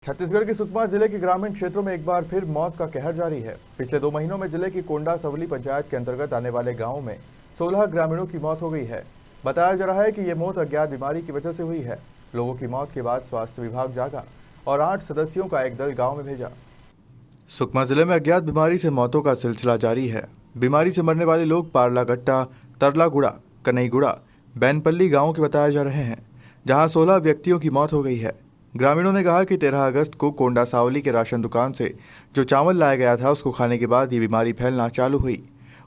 छत्तीसगढ़ के सुकमा जिले के ग्रामीण क्षेत्रों में एक बार फिर मौत का कहर जारी है। पिछले 2 महीनों में जिले की कोंडा सवली पंचायत के अंतर्गत आने वाले गांवों में 16 ग्रामीणों की मौत हो गई है। बताया जा रहा है कि ये मौत अज्ञात बीमारी की वजह से हुई है। लोगों की मौत के बाद स्वास्थ्य विभाग जागा और 8 सदस्यों का एक दल गाँव में भेजा। सुकमा जिले में अज्ञात बीमारी से मौतों का सिलसिला जारी है। बीमारी से मरने वाले लोग पारलागट्टा, तरलागुड़ा, कन्हईगुड़ा, बैनपल्ली गाँव के बताए जा रहे हैं, जहाँ 16 व्यक्तियों की मौत हो गई है। ग्रामीणों ने कहा कि 13 अगस्त को कोंडा सावली के राशन दुकान से जो चावल लाया गया था उसको खाने के बाद ये बीमारी फैलना चालू हुई।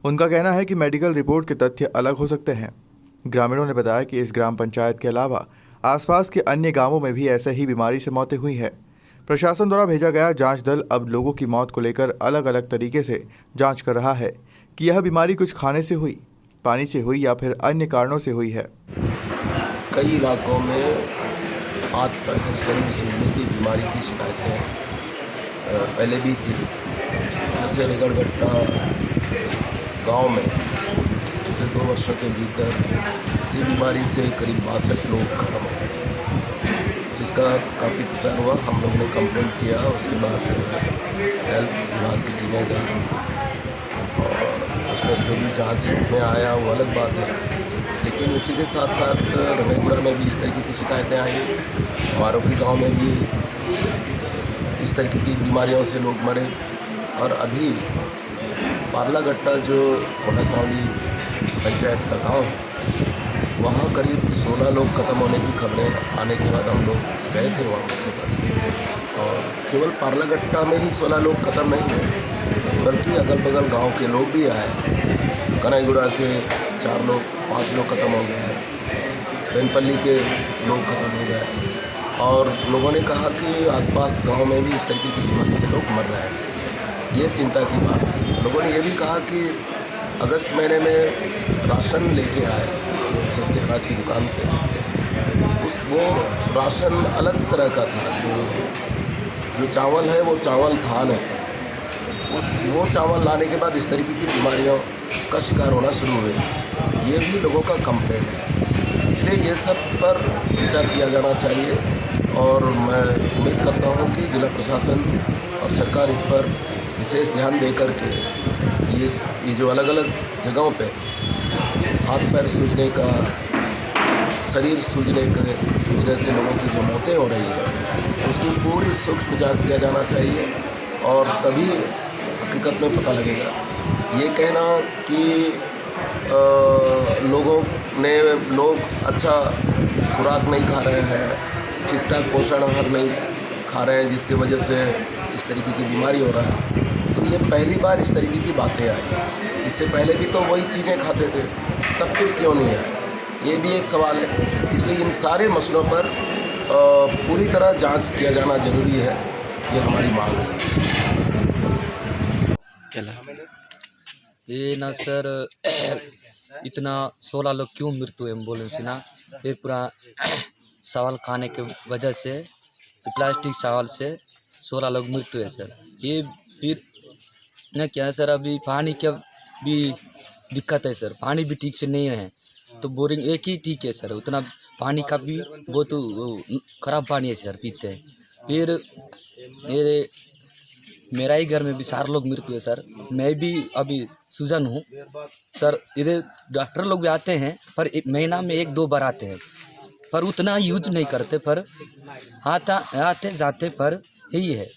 उनका कहना है कि मेडिकल रिपोर्ट के तथ्य अलग हो सकते हैं। ग्रामीणों ने बताया कि इस ग्राम पंचायत के अलावा आसपास के अन्य गांवों में भी ऐसे ही बीमारी से मौतें हुई है। प्रशासन द्वारा भेजा गया जांच दल अब लोगों की मौत को लेकर अलग अलग तरीके से जांच कर रहा है कि यह बीमारी कुछ खाने से हुई, पानी से हुई या फिर अन्य कारणों से हुई है। कई इलाकों में हाथ पैर शरीर सूजने की बीमारी की शिकायतें पहले भी थी। जैसे रेगड़गट्टा गांव में पिछले 2 वर्षों के भीतर इसी बीमारी से करीब 62 लोग खत्म हो गए, जिसका काफ़ी प्रचार हुआ। हम लोगों ने कंप्लेंट किया, उसके बाद हेल्थ विभाग की टीमें गई और उसमें जो भी जांच में आया वो अलग बात है। लेकिन इसी के साथ साथ रंगईगुड़ा में भी इस तरीके की शिकायतें आई। हमारों के गांव में भी इस तरीके की बीमारियों से लोग मरे। और अभी पारलागट्टा जो कोंडा सावली पंचायत का गांव है, वहाँ करीब 16 लोग ख़त्म होने की खबरें आने के बाद हम लोग गए थे वहाँ मौके पर। और केवल पारलागट्टा में ही 16 लोग ख़त्म नहीं हुए, बल्कि अगल बगल गांव के लोग भी आए। कन्हईगुड़ा के 4 लोग 5 लोग ख़त्म हो गए हैं, बैनपल्ली के लोग ख़त्म हो गए। और लोगों ने कहा कि आसपास गांव में भी इस तरीके की बीमारी से लोग मर रहे हैं। ये चिंता की बात है। लोगों ने ये भी कहा कि अगस्त महीने में राशन लेके आए सस्ते अनाज की दुकान से, वो राशन अलग तरह का था। जो चावल है वो चावल था नहीं। वो चावल लाने के बाद इस तरीके की बीमारियों का शिकार होना शुरू हुए। ये भी लोगों का कंप्लेंट है। इसलिए ये सब पर विचार किया जाना चाहिए और मैं उम्मीद करता हूँ कि जिला प्रशासन और सरकार इस पर विशेष ध्यान दे करके ये जो अलग अलग जगहों पे हाथ पैर सूजने का, शरीर सूजने से लोगों की जो मौतें हो रही है, उसकी पूरी सूक्ष्म जांच किया जाना चाहिए और तभी हकीकत में पता लगेगा। ये कहना कि लोग अच्छा खुराक नहीं खा रहे हैं, ठीक ठाक पोषण आहार नहीं खा रहे हैं, जिसकी वजह से इस तरीके की बीमारी हो रहा है, तो ये पहली बार इस तरीके की बातें आई। इससे पहले भी तो वही चीज़ें खाते थे, तब फिर क्यों नहीं आए? ये भी एक सवाल है। इसलिए इन सारे मसलों पर पूरी तरह जांच किया जाना जरूरी है, ये हमारी मांग है। ये ना सर इतना 16 लोग क्यों मृत्यु एम्बुलेंस ना, ये पूरा चावल खाने के वजह से, प्लास्टिक चावल से 16 लोग मृत्यु है सर। ये फिर ना क्या है सर, अभी पानी का भी दिक्कत है सर, पानी भी ठीक से नहीं है। तो बोरिंग एक ही ठीक है सर, उतना पानी का भी बहुत ख़राब पानी है सर, पीते हैं। फिर ये मेरा ही घर में भी 4 लोग मृत्यु है सर। मैं भी अभी सूजन हूँ सर। इधर डॉक्टर लोग भी आते हैं, पर महीना में 1-2 बार आते हैं, पर उतना यूज नहीं करते। पर आते जाते पर यही है।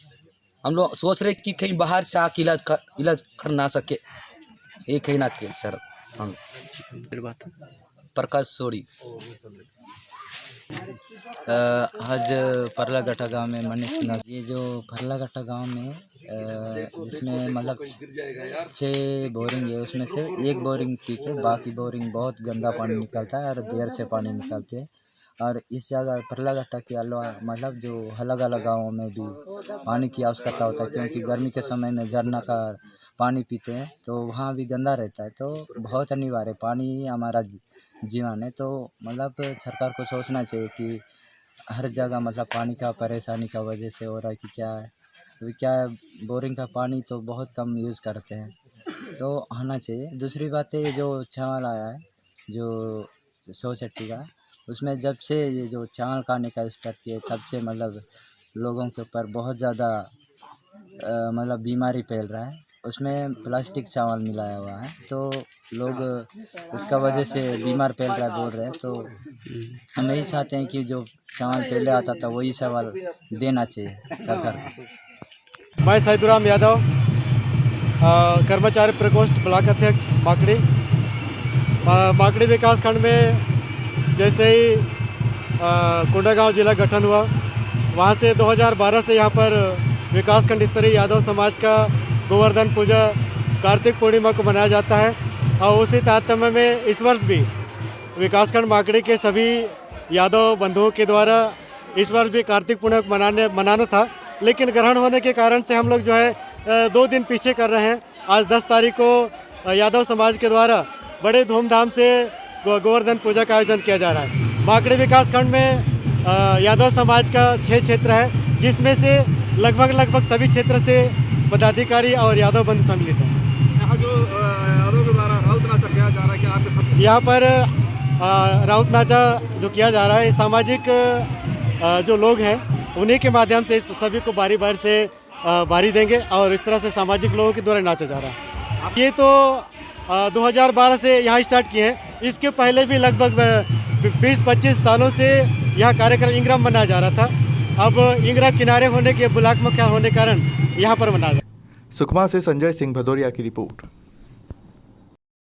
हम लोग सोच रहे कि कहीं बाहर से आके इलाज कर ना सके, ये कहीं ना कहीं सर। हम प्रकाश सोड़ी आज परलागट्टा गांव में मनीष नाथ, ये जो परलागट्टा गांव में इसमें मतलब 6 बोरिंग है, उसमें से 1 बोरिंग ठीक है, बाकी बोरिंग बहुत गंदा पानी निकलता है और देर से पानी निकलते हैं। और इस जगह परलागट्टा के अलावा मतलब जो अलग अलग गाँवों में भी पानी की आवश्यकता होता है, क्योंकि गर्मी के समय में झरना का पानी पीते हैं तो वहाँ भी गंदा रहता है। तो बहुत अनिवार्य, पानी ही हमारा जीवन है। तो मतलब सरकार को सोचना चाहिए कि हर जगह मतलब पानी का परेशानी का वजह से हो रहा है कि क्या है, अभी क्या है, बोरिंग का पानी तो बहुत कम यूज़ करते हैं, तो आना चाहिए। दूसरी बात है, जो चावल आया है जो 100 चट्टी का, उसमें जब से ये जो चावल खाने का स्टार्ट किए तब से मतलब लोगों के ऊपर बहुत ज़्यादा मतलब बीमारी फैल रहा है। उसमें प्लास्टिक चावल मिलाया हुआ है, तो लोग उसका वजह से बीमार फैल रहा है बोल रहे हैं। तो हम यही चाहते हैं कि जो चावल पहले आता था वही चावल देना चाहिए सरकार को। मैं सैदुराम यादव, कर्मचारी प्रकोष्ठ ब्लॉक अध्यक्ष माकड़ी। माकड़ी विकास खंड में जैसे ही कोंडागांव जिला गठन हुआ, वहाँ से 2012 से यहाँ पर विकासखंड स्तरीय यादव समाज का गोवर्धन पूजा कार्तिक पूर्णिमा को मनाया जाता है। और उसी तारतम्य में इस वर्ष भी विकासखंड माकड़ी के सभी यादव बंधुओं के द्वारा इस वर्ष भी कार्तिक पूर्णिमा मनाना था, लेकिन ग्रहण होने के कारण से हम लोग जो है 2 दिन पीछे कर रहे हैं। आज 10 तारीख को यादव समाज के द्वारा बड़े धूमधाम से गोवर्धन पूजा का आयोजन किया जा रहा है। माकड़ी विकास खंड में यादव समाज का 6 क्षेत्र है, जिसमें से लगभग सभी क्षेत्र से पदाधिकारी और यादव बंधु सम्मिलित हैं। यहाँ जो यादव के द्वारा राउत नाचा किया जा रहा है, क्या आपके सब यहाँ पर राउत नाचा जो किया जा रहा है, सामाजिक जो लोग हैं उन्हीं के माध्यम से इस सभी को बारी बारी से बारी देंगे और इस तरह से सामाजिक लोगों के द्वारा नाचा जा रहा है। ये तो 2012 से यहाँ स्टार्ट किए हैं। इसके पहले भी लगभग 20-25 सालों से यह कार्यक्रम इंग्राम मनाया जा रहा था। अब इंग्रा किनारे होने के ब्लॉक मुख्य होने के कारण यहाँ पर मनाया जा रहा है। सुकमा से संजय सिंह भदौरिया की रिपोर्ट।